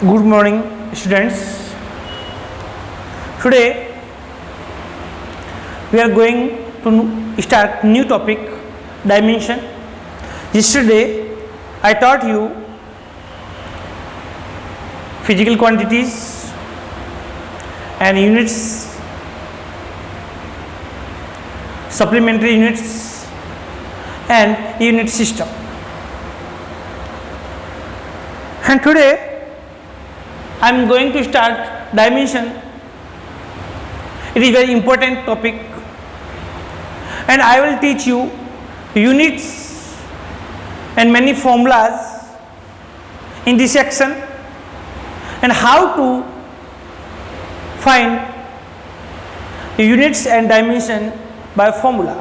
Good morning, students. Today we are going to start new topic, dimension. Yesterday I taught you physical quantities and units, supplementary units and unit system. And today I am going to start dimension. It is very important topic and I will teach you units and many formulas in this section and how to find units and dimension by formula.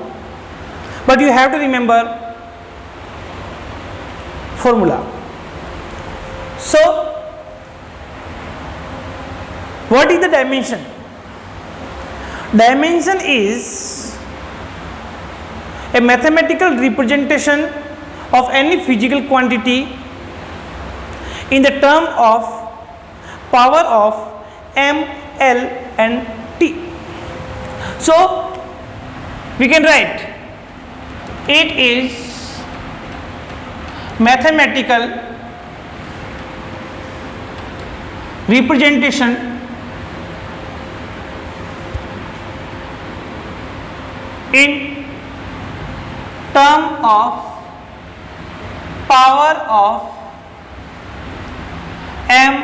But you have to remember formula. So what is the dimension? Dimension is a mathematical representation of any physical quantity in the term of power of m, l and t. So we can write it is mathematical representation in term of power of m,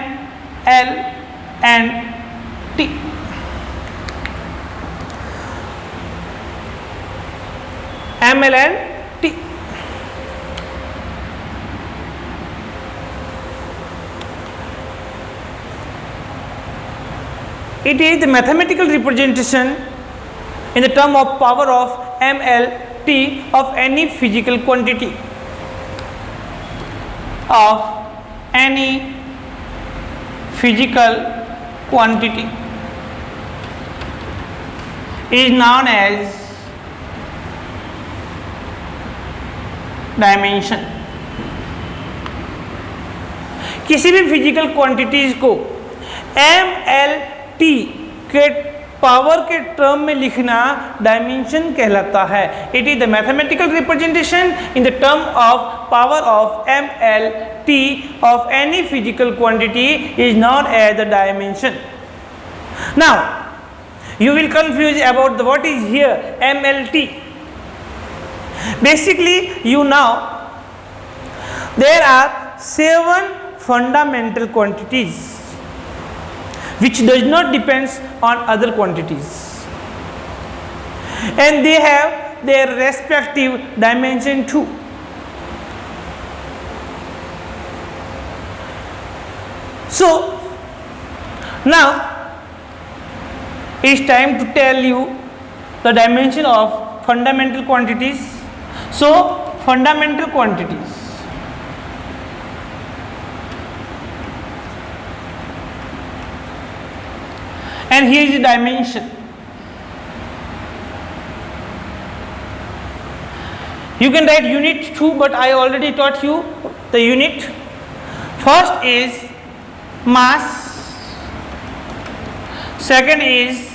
l and t. m, l and t. It is the mathematical representation in the term of power of m, l, t of any physical quantity is known as dimension. किसी भी physical quantities को m, l, t के power के term में लिखना dimension कहलाता है. It is the mathematical representation in the term of power of m, l, t of any physical quantity is known as the dimension. Now you will confuse about the what is here m, l, t. Basically you now there are 7 fundamental quantities which does not depends on other quantities and they have their respective dimension too. So now it's time to tell you the dimension of fundamental quantities. So fundamental quantities, and here is the dimension. You can write unit too, but I already taught you the unit. First is mass, second is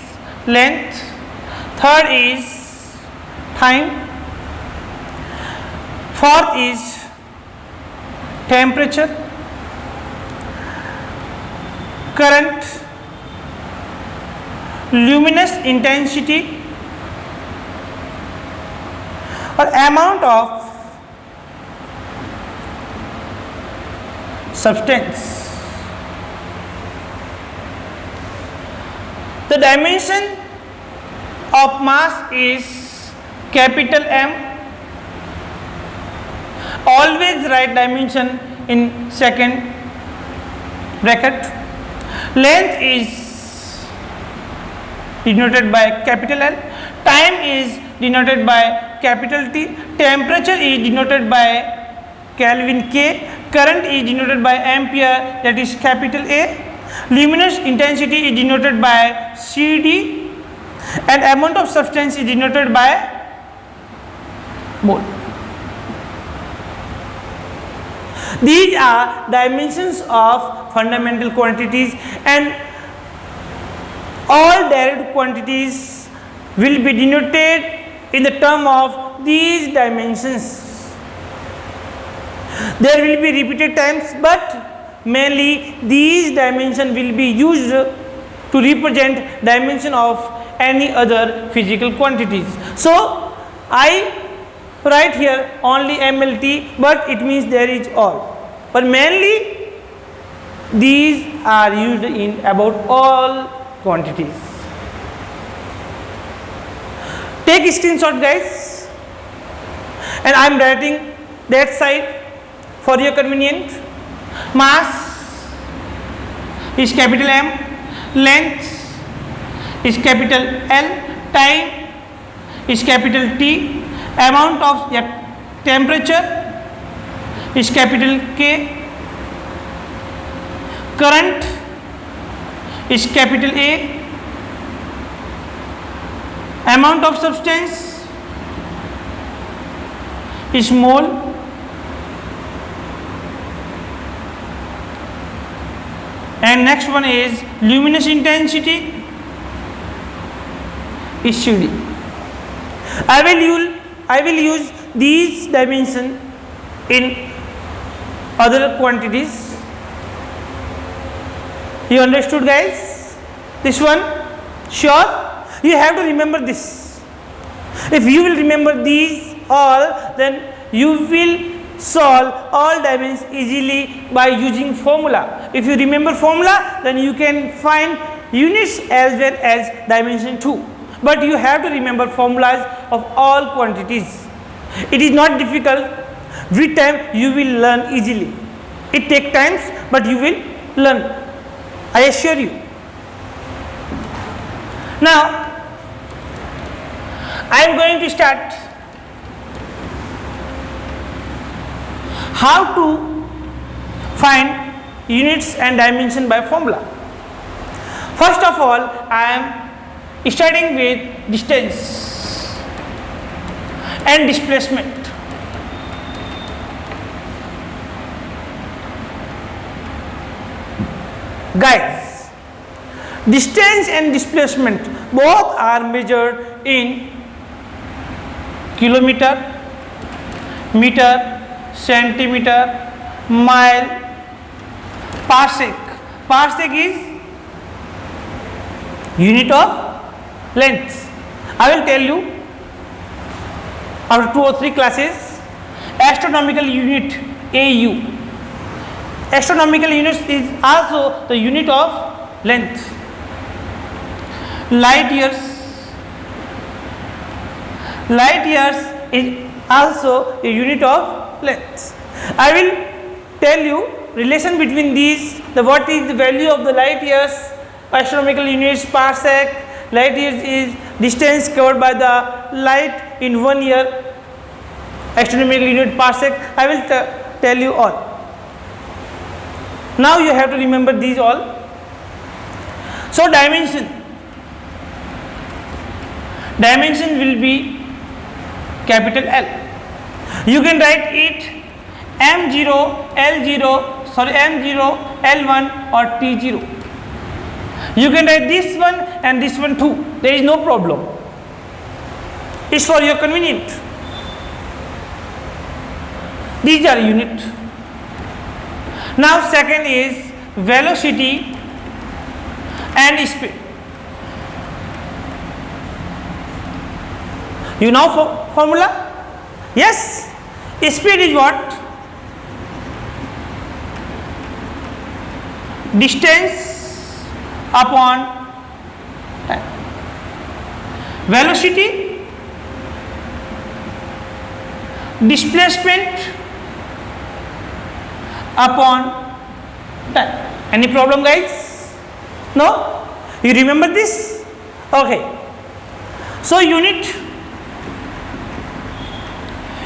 length, third is time, fourth is temperature, current, luminous intensity or amount of substance. The dimension of mass is capital M. Always write dimension in second bracket. Length is denoted by capital L, time is denoted by capital T, temperature is denoted by Kelvin K, current is denoted by ampere, that is capital A, luminous intensity is denoted by CD, and amount of substance is denoted by mole. These are dimensions of fundamental quantities, and all direct quantities will be denoted in the term of these dimensions. There will be repeated times, but mainly these dimensions will be used to represent dimension of any other physical quantities. So I write here only MLT, but it means there is all. But mainly these are used in about all quantities. Take screenshot, guys, and I am writing that side for your convenience. Mass is capital M, length is capital L, time is capital T, amount of temperature is capital K, current is capital A, amount of substance is mole, and next one is luminous intensity is CD. I will use these dimensions in other quantities. You understood, guys? This one? Sure? You have to remember this. If you will remember these all, then you will solve all dimensions easily by using formula. If you remember formula, then you can find units as well as dimension too. But you have to remember formulas of all quantities. It is not difficult. With time you will learn easily. It takes time, but you will learn, I assure you. Now I am going to start how to find units and dimension by formula. First of all, I am starting with distance and displacement. Guys, distance and displacement both are measured in kilometer, meter, centimeter, mile, parsec. Parsec is unit of length. I will tell you after 2 or 3 classes. Astronomical unit, AU. Astronomical units is also the unit of length. Light years. Light years is also a unit of length. I will tell you relation between these, what is the value of the light years. Astronomical units, parsec. Light years is distance covered by the light in 1 year. Astronomical unit, parsec. I will tell you all. Now you have to remember these all. So dimension will be capital L. You can write it M0, L0, M0, L1 or T0. You can write this one and this one too. There is no problem. It's for your convenience. These are unit. Now second is velocity and speed. You know formula? Yes. Speed is what? Distance upon time. Velocity, displacement upon time. Any problem, guys? No? You remember this? Okay. So unit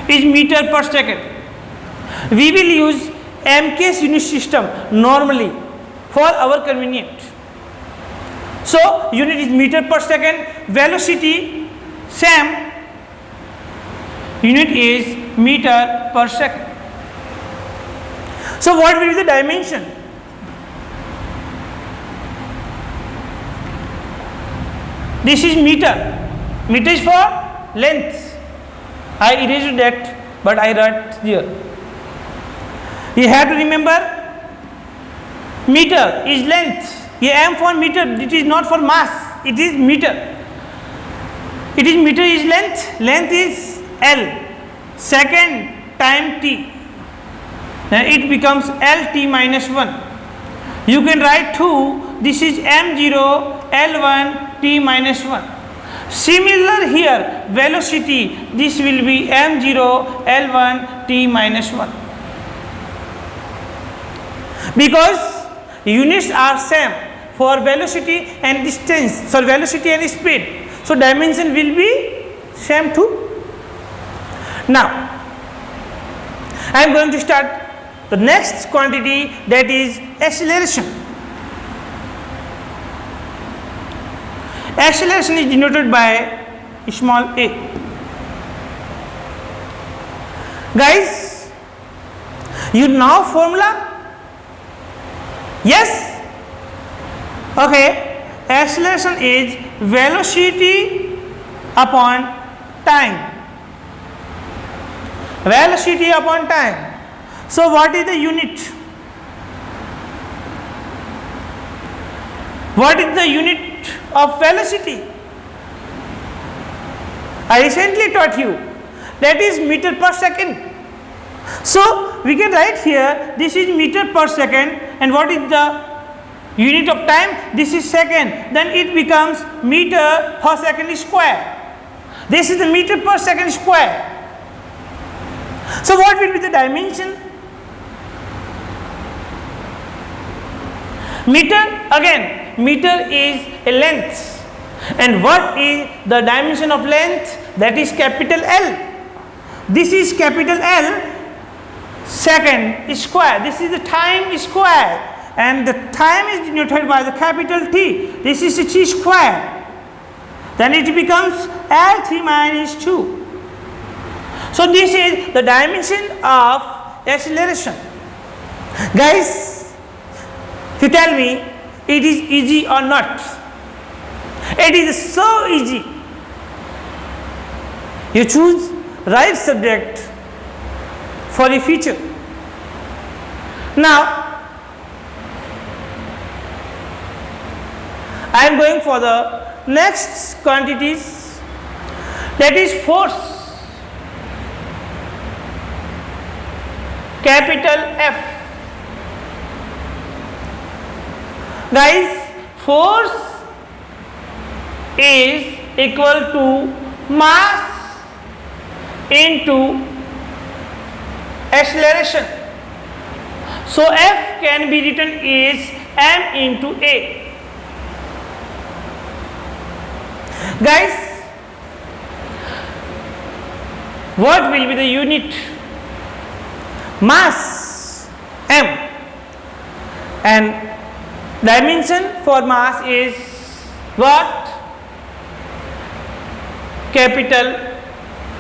is meter per second. We will use MKS unit system normally for our convenience. So unit is meter per second. Velocity same, unit is meter per second. So what will be the dimension? This is meter. Meter is for length. I erased that, but I wrote here. You have to remember, meter is length. Here M for meter. It is not for mass. It is meter. It is meter is length. Length is L. Second time t. Then it becomes LT minus 1. You can write 2. This is M0 L1 t minus 1. Similar here, velocity, this will be M0 L1 t minus 1. Because units are same for velocity and distance, for velocity and speed. So dimension will be same too. Now, I am going to start the next quantity, that is acceleration. Acceleration is denoted by small a. Guys, you know formula? Yes? Okay. Acceleration is velocity upon time. Velocity upon time. So what is the unit? What is the unit of velocity? I recently taught you, that is meter per second. So we can write here, this is meter per second, and what is the unit of time? This is second. Then it becomes meter per second square. This is the meter per second square. So what will be the dimension? Meter, again, meter is a length. And what is the dimension of length? That is capital L. This is capital L, second square. This is the time square. And the time is denoted by the capital T. This is T square. Then it becomes L3 minus 2. So this is the dimension of acceleration. Guys, you tell me, it is easy or not? It is so easy. You choose right subject for the future. Now, I am going for the next quantities, that is force. Capital F. Guys, force is equal to mass into acceleration. So F can be written as m into a. Guys, what will be the unit? Mass, m, and dimension for mass is what? Capital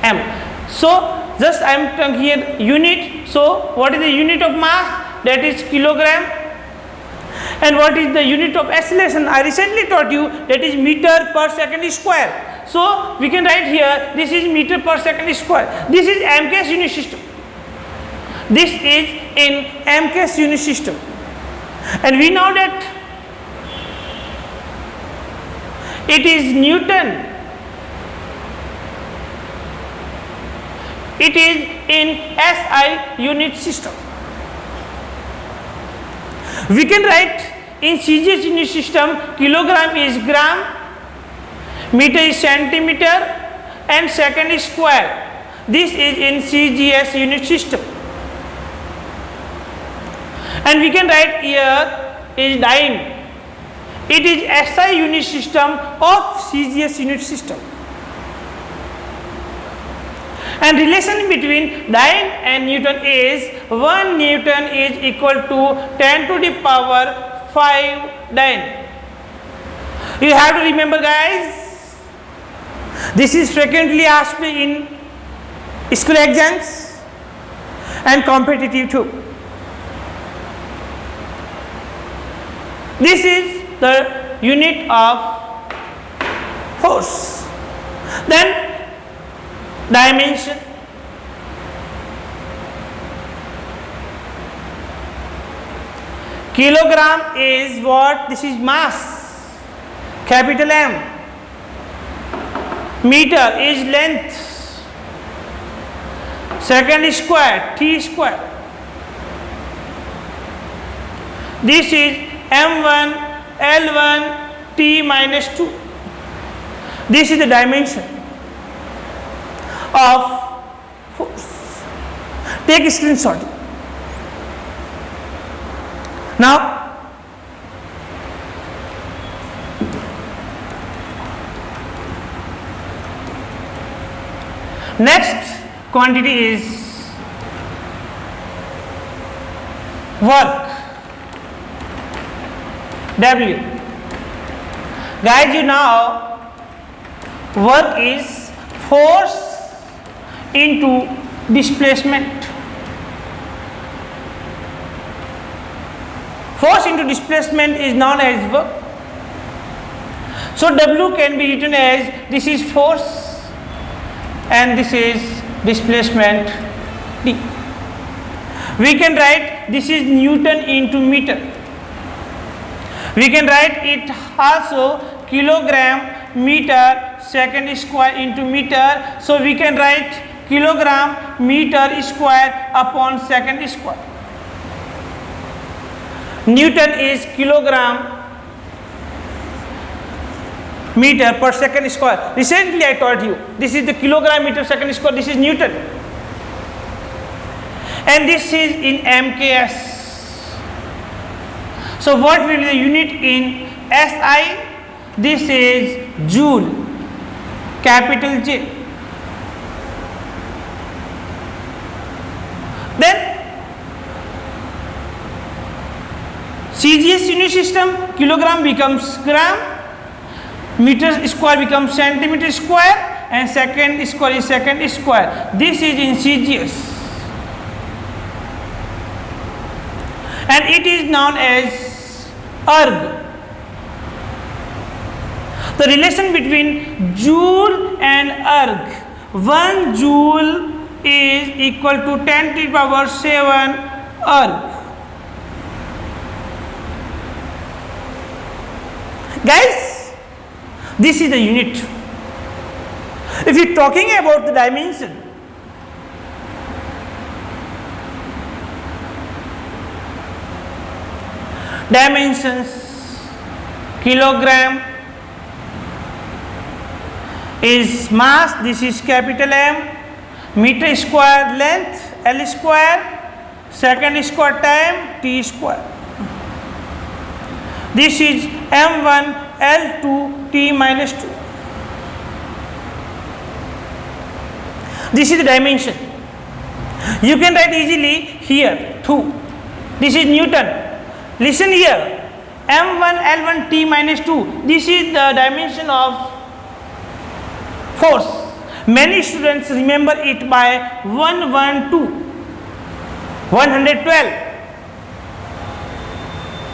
M. So just I am telling here unit. So what is the unit of mass? That is kilogram. And what is the unit of acceleration? I recently taught you, that is meter per second square. So we can write here, this is meter per second square. This is MKS unit system. This is in MKS unit system. And we know that it is Newton. It is in SI unit system. We can write in CGS unit system, kilogram is gram, meter is centimeter, and second is square. This is in CGS unit system. And we can write here is dyne. It is SI unit system of CGS unit system. And relation between dyne and Newton is 1 Newton is equal to 10 to the power 5 dyne. You have to remember, guys, this is frequently asked in school exams and competitive too. This is the unit of force. Then dimension. Kilogram is what? This is mass, capital M. Meter is length, second square, T square. This is M1 L1 T minus 2. This is the dimension of force. Take a screenshot. Now next quantity is work, W. Guys, you know work is force into displacement. Force into displacement is known as work. So W can be written as this is force and this is displacement D. We can write this is Newton into meter. We can write it also kilogram meter second square into meter. So we can write kilogram meter square upon second square. Newton is kilogram meter per second square. Recently I told you this is the kilogram meter second square, this is Newton, and this is in MKS. So what will be the unit in SI? This is joule, capital J. Then CGS unit system, kilogram becomes gram, meter square becomes centimeter square, and second square is second square. This is in CGS, and it is known as erg. The relation between joule and erg: 1 joule is equal to 10 to the power 7 erg. Guys, this is the unit. If you are talking about the dimension, dimensions, kilogram is mass, this is capital M, meter square length L square, second square time T square. This is M1 L2 T minus 2. This is the dimension. You can write easily here 2. This is Newton. Listen here, M1 L1 T minus 2. This is the dimension of force. Many students remember it by 112, 112.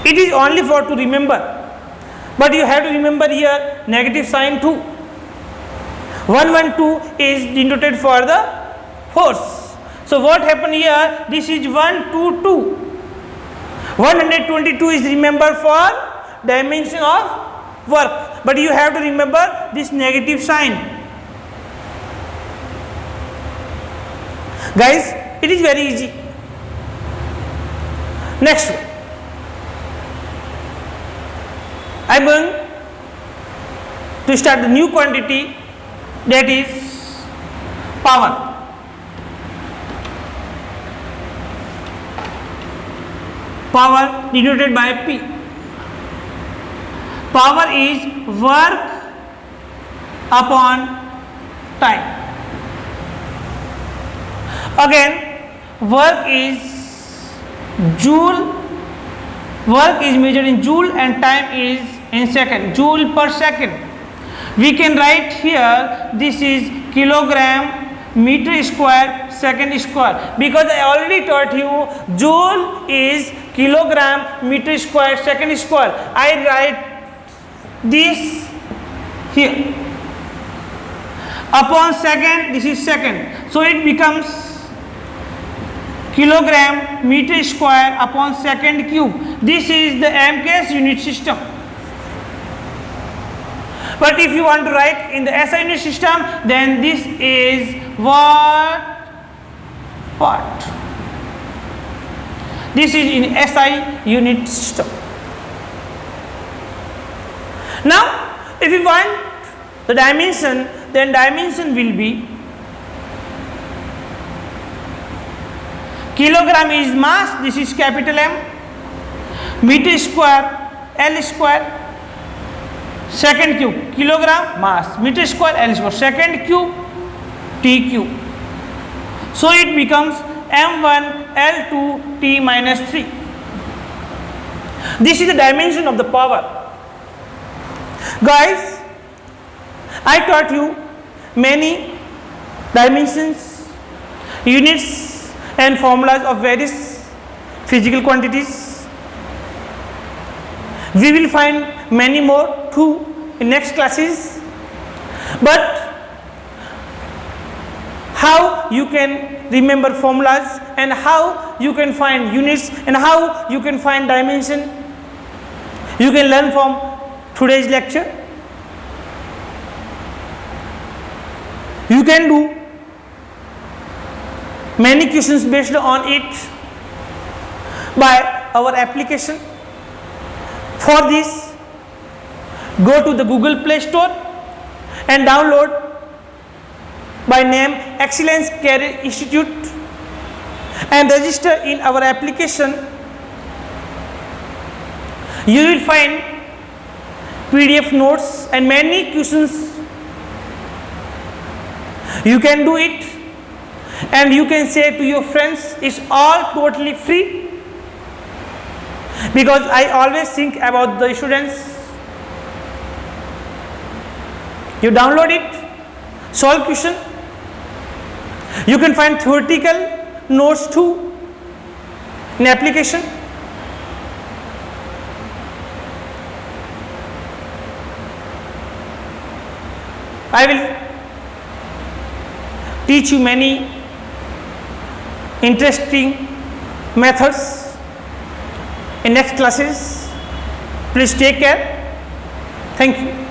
It is only for to remember, but you have to remember here negative sign too. 112 is denoted for the force. So what happened here? This is 122. 122 is remembered for dimension of work, but you have to remember this negative sign. Guys, it is very easy. Next one. I am going to start the new quantity, that is power. Power denoted by P. Power is work upon time. Again, work is joule. Work is measured in joule and time is in second, joule per second. We can write here this is kilogram meter square second square, because I already taught you joule is kilogram meter square second square. I write this here upon second, this is second, so it becomes kilogram meter square upon second cube. This is the MKS unit system. But if you want to write in the SI unit system, then this is what? This is in SI unit system. Now, if you want the dimension, then dimension will be kilogram is mass, this is capital M, meter square L square, second cube, kilogram mass, meter square L square, second cube T cube. So it becomes M1 L2 T minus 3. This is the dimension of the power. Guys, I taught you many dimensions, units and formulas of various physical quantities. We will find many more too in next classes. But how you can remember formulas and how you can find units and how you can find dimension, you can learn from today's lecture. You can do many questions based on it by our application. For this, go to the Google Play Store and download by name Excellence Career Institute and register in our application. You will find PDF notes and many questions. You can do it and you can say to your friends, it's all totally free, because I always think about the students. You download it, solve question. You can find theoretical notes too in application. I will teach you many interesting methods in next classes. Please take care. Thank you.